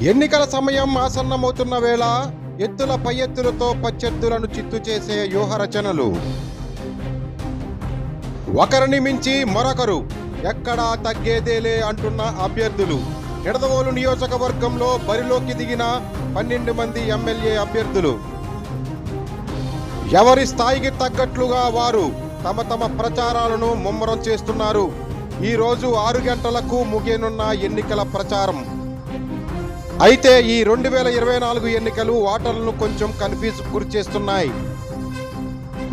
ఎన్నికల సమయం ఆసన్నమవుతున్న వేళ ఎత్తుల పై ఎత్తులతో ప్రత్యర్థులను చిత్తు చేసే వ్యూహ రచనలు. ఒకరిని మించి మరొకరు, ఎక్కడా తగ్గేదేలే అంటున్న అభ్యర్థులు. నిడదవోలు నియోజకవర్గంలో బరిలోకి దిగిన 12 మంది ఎమ్మెల్యే అభ్యర్థులు. ఎవరి స్థాయికి తగ్గట్లుగా వారు తమ తమ ప్రచారాలను ముమ్మరం చేస్తున్నారు. ఈ రోజు 6 గంటలకు ముగియనున్న ఎన్నికల ప్రచారం. అయితే ఈ 2024 ఎన్నికలు ఓటర్లను కొంచెం కన్ఫ్యూజ్ గురిచేస్తున్నాయి.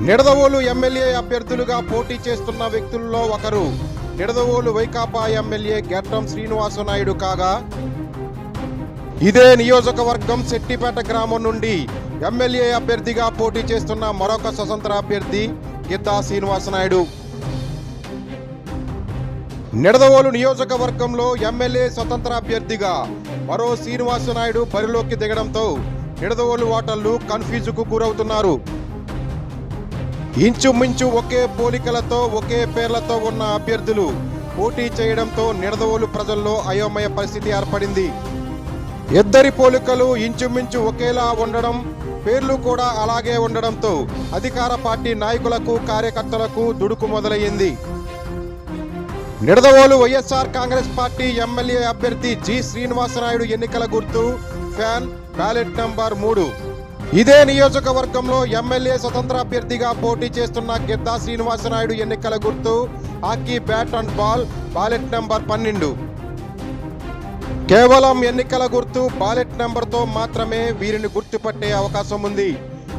నిడదవోలు ఎమ్మెల్యే అభ్యర్థులుగా పోటీ చేస్తున్న వ్యక్తుల్లో ఒకరు నిడదవోలు వైకాపా ఎమ్మెల్యే గెడ్డం శ్రీనివాసనాయుడు కాగా, ఇదే నియోజకవర్గం శెట్టిపేట గ్రామం నుండి ఎమ్మెల్యే అభ్యర్థిగా పోటీ చేస్తున్న మరొక స్వతంత్ర అభ్యర్థి గిద్దా శ్రీనివాసనాయుడు. నిడదవోలు నియోజకవర్గంలో ఎమ్మెల్యే స్వతంత్ర అభ్యర్థిగా మరో శ్రీనివాసనాయుడు బరిలోకి దిగడంతో నిడదవోలు ఓటర్లు కన్ఫ్యూజుకు గురవుతున్నారు. ఇంచుమించు ఒకే పోలికలతో ఒకే పేర్లతో ఉన్న అభ్యర్థులు పోటీ చేయడంతో నిడదవోలు ప్రజల్లో అయోమయ పరిస్థితి ఏర్పడింది. ఇద్దరి పోలికలు ఇంచుమించు ఒకేలా ఉండడం, పేర్లు కూడా అలాగే ఉండడంతో అధికార పార్టీ నాయకులకు కార్యకర్తలకు దుడుకు మొదలయ్యింది. నిడదవోలు వైఎస్ఆర్ కాంగ్రెస్ పార్టీ ఎమ్మెల్యే అభ్యర్థి జి శ్రీనివాసనాయుడు ఎన్నికల గుర్తు ఫ్యాన్, బ్యాలెట్ నంబర్ 3. ఇదే నియోజకవర్గంలో ఎమ్మెల్యే స్వతంత్ర అభ్యర్థిగా పోటీ చేస్తున్న గిద్దా శ్రీనివాసనాయుడు ఎన్నికల గుర్తు hockey bat and ball, ballot number 12. కేవలం ఎన్నికల గుర్తు బ్యాలెట్ నెంబర్తో మాత్రమే వీరిని గుర్తుపట్టే అవకాశం ఉంది.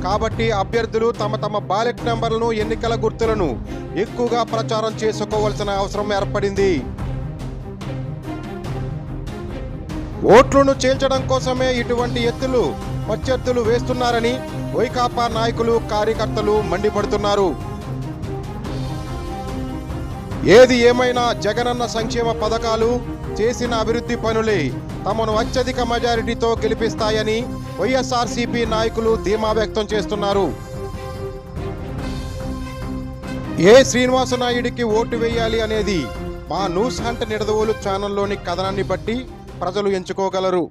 కాబట్టి అభ్యర్థులు తమ తమ బ్యాలెట్ నెంబర్లను, ఎన్నికల గుర్తులను ఎక్కువగా ప్రచారం చేసుకోవాల్సిన అవసరం ఏర్పడింది. ఓట్లను చీల్చడం కోసమే ఇటువంటి ఎత్తులు ప్రత్యర్థులు వేస్తున్నారని వైకాపా నాయకులు, కార్యకర్తలు మండిపడుతున్నారు. ఏది ఏమైనా జగనన్న సంక్షేమ పథకాలు, చేసిన అభివృద్ధి పనులే తమను అత్యధిక మెజారిటీతో గెలిపిస్తాయని వైఎస్ఆర్సీపీ నాయకులు ధీమా వ్యక్తం చేస్తున్నారు. ఏ శ్రీనివాసనాయుడికి ఓటు వేయాలి అనేది మా న్యూస్ హంట్ నిడదవోలు ఛానల్లోని కథనాన్ని బట్టి ప్రజలు ఎంచుకోగలరు.